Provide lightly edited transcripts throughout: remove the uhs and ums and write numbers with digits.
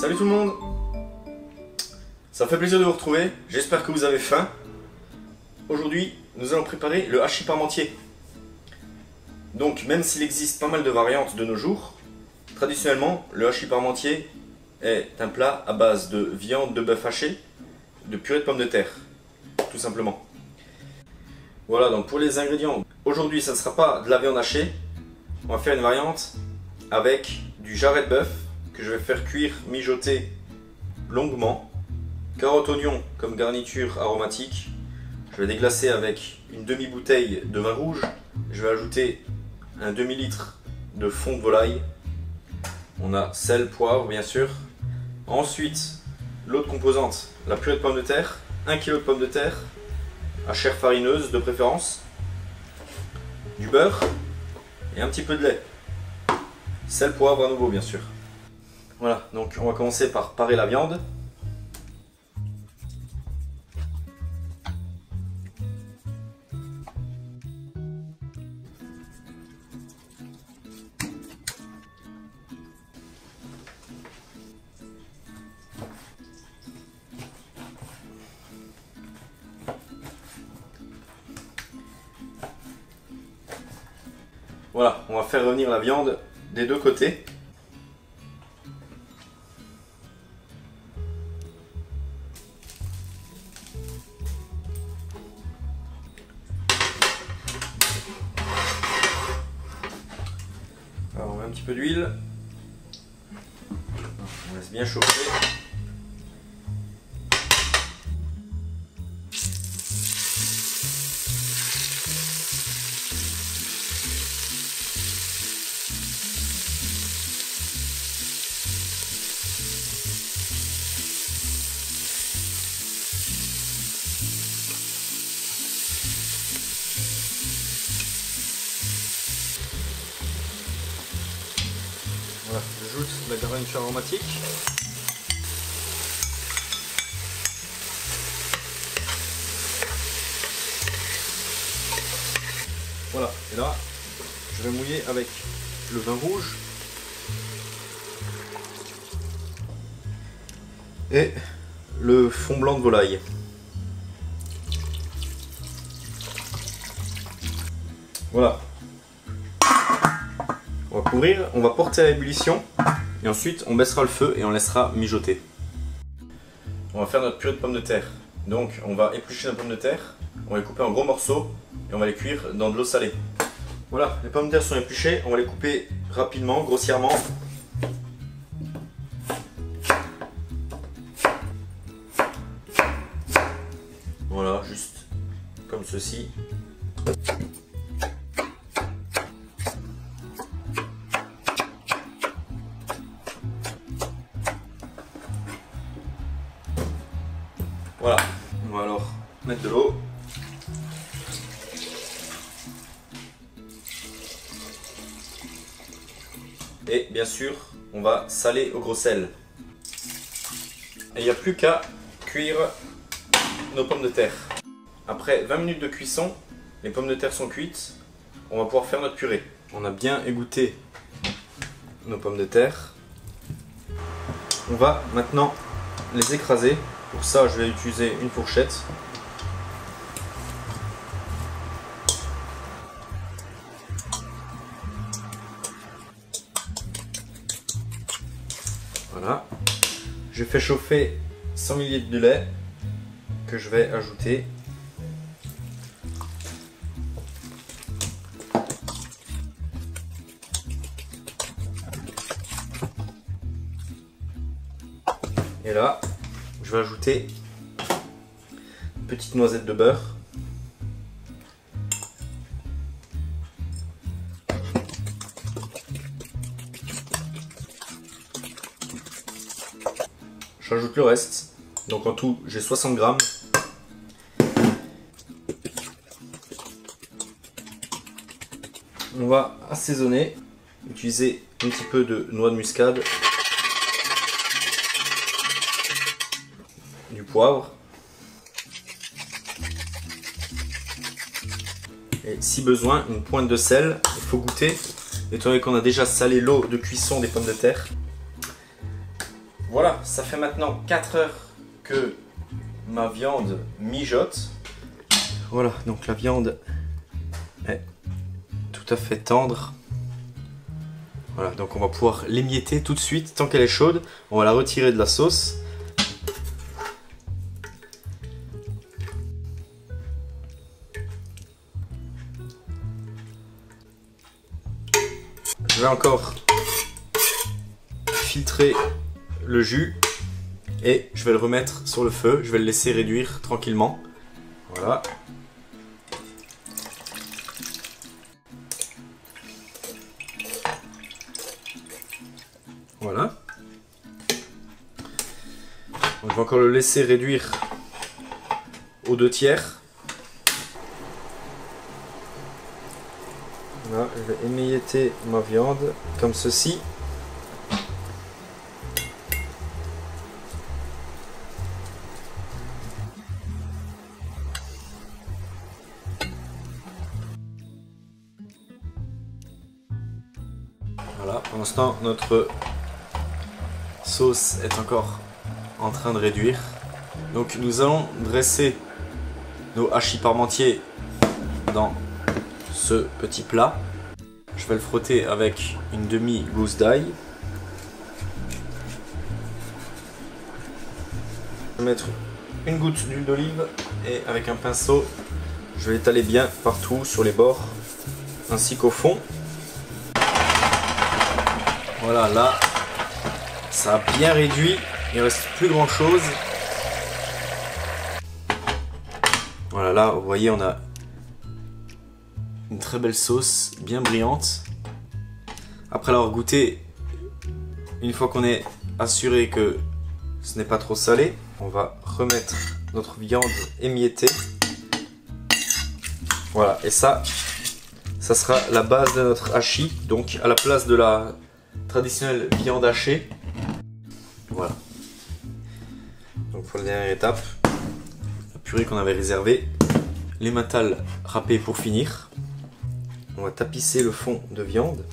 Salut tout le monde. Ça me fait plaisir de vous retrouver, j'espère que vous avez faim. Aujourd'hui, nous allons préparer le hachis parmentier. Donc, même s'il existe pas mal de variantes de nos jours, traditionnellement, le hachis parmentier est un plat à base de viande de bœuf hachée, de purée de pommes de terre, tout simplement. Voilà, donc pour les ingrédients, aujourd'hui ça ne sera pas de la viande hachée, on va faire une variante avec du jarret de bœuf que je vais faire cuire, mijoter longuement, carottes, oignons comme garniture aromatique. Je vais déglacer avec une demi-bouteille de vin rouge. Je vais ajouter un demi-litre de fond de volaille. On a sel, poivre bien sûr. Ensuite, l'autre composante, la purée de pommes de terre, 1 kg de pommes de terre, à chair farineuse de préférence, du beurre et un petit peu de lait. Sel, poivre à nouveau bien sûr. Voilà, donc on va commencer par parer la viande. Voilà, on va faire revenir la viande des deux côtés. Alors on met un petit peu d'huile. On laisse bien chauffer. Voilà, j'ajoute la garniture aromatique. Voilà, et là, je vais mouiller avec le vin rouge et le fond blanc de volaille. Voilà. On va couvrir, on va porter à ébullition et ensuite on baissera le feu et on laissera mijoter. On va faire notre purée de pommes de terre. Donc on va éplucher nos pommes de terre, on va les couper en gros morceaux et on va les cuire dans de l'eau salée. Voilà, les pommes de terre sont épluchées, on va les couper rapidement, grossièrement. Voilà, juste comme ceci. Voilà, on va alors mettre de l'eau. Et bien sûr, on va saler au gros sel. Et il n'y a plus qu'à cuire nos pommes de terre. Après 20 minutes de cuisson, les pommes de terre sont cuites. On va pouvoir faire notre purée. On a bien égoutté nos pommes de terre. On va maintenant les écraser. Pour ça, je vais utiliser une fourchette. Voilà. Je fais chauffer 100 ml de lait que je vais ajouter. Et là, je vais ajouter une petite noisette de beurre. J'ajoute le reste. Donc en tout, j'ai 60 grammes. On va assaisonner, utiliser un petit peu de noix de muscade, du poivre et si besoin une pointe de sel. Il faut goûter étant donné qu'on a déjà salé l'eau de cuisson des pommes de terre. Voilà, ça fait maintenant 4 heures que ma viande mijote. Voilà, donc la viande est tout à fait tendre. Voilà, donc on va pouvoir l'émietter tout de suite. Tant qu'elle est chaude, on va la retirer de la sauce. Je vais encore filtrer le jus et je vais le remettre sur le feu. Je vais le laisser réduire tranquillement. Voilà. Voilà. Donc, je vais encore le laisser réduire aux 2/3. Là, je vais émietter ma viande comme ceci. Voilà, pour l'instant notre sauce est encore en train de réduire. Donc nous allons dresser nos hachis parmentiers dans ce petit plat. Je vais le frotter avec une demi-gousse d'ail. Je vais mettre une goutte d'huile d'olive et avec un pinceau, je vais l'étaler bien partout sur les bords ainsi qu'au fond. Voilà, là, ça a bien réduit. Il ne reste plus grand chose. Voilà, là, vous voyez, on a une très belle sauce, bien brillante. Après l'avoir goûté, une fois qu'on est assuré que ce n'est pas trop salé, on va remettre notre viande émiettée. Voilà, et ça sera la base de notre hachis. Donc à la place de la traditionnelle viande hachée. Voilà. Donc pour la dernière étape, la purée qu'on avait réservée, l'emmental râpé pour finir. On va tapisser le fond de viande.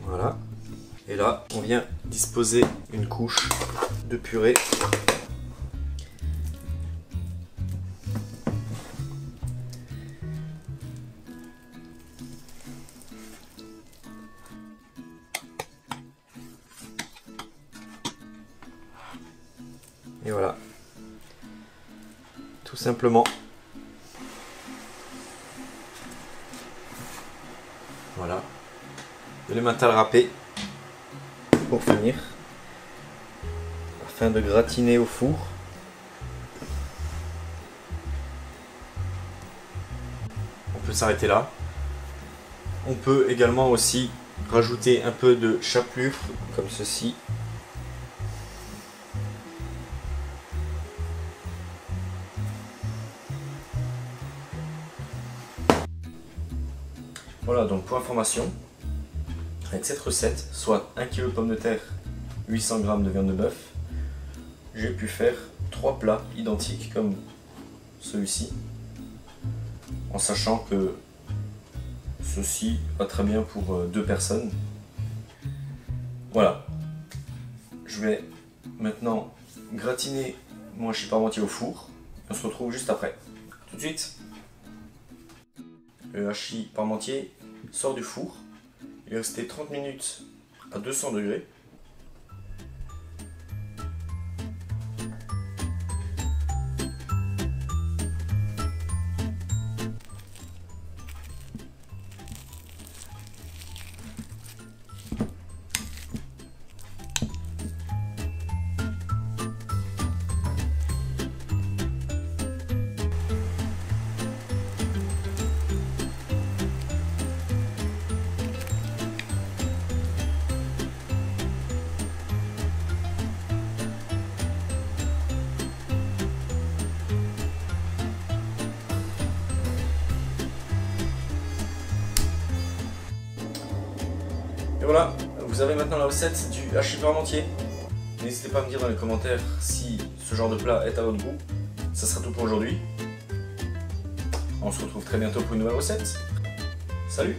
Voilà. Et là, on vient disposer une couche de purée. Et voilà, tout simplement. Voilà, de l'emmental râpé pour finir, afin de gratiner au four. On peut s'arrêter là. On peut également aussi rajouter un peu de chapelure comme ceci. Voilà, donc pour information, avec cette recette, soit 1 kg de pommes de terre, 800 g de viande de bœuf, j'ai pu faire 3 plats identiques comme celui-ci, en sachant que ceci va très bien pour 2 personnes. Voilà, je vais maintenant gratiner mon hachis parmentier au four, on se retrouve juste après. Tout de suite. Le hachis parmentier sort du four. Il est resté 30 minutes à 200 degrés. Et voilà, vous avez maintenant la recette du hachis parmentier. N'hésitez pas à me dire dans les commentaires si ce genre de plat est à votre goût. Ça sera tout pour aujourd'hui. On se retrouve très bientôt pour une nouvelle recette. Salut!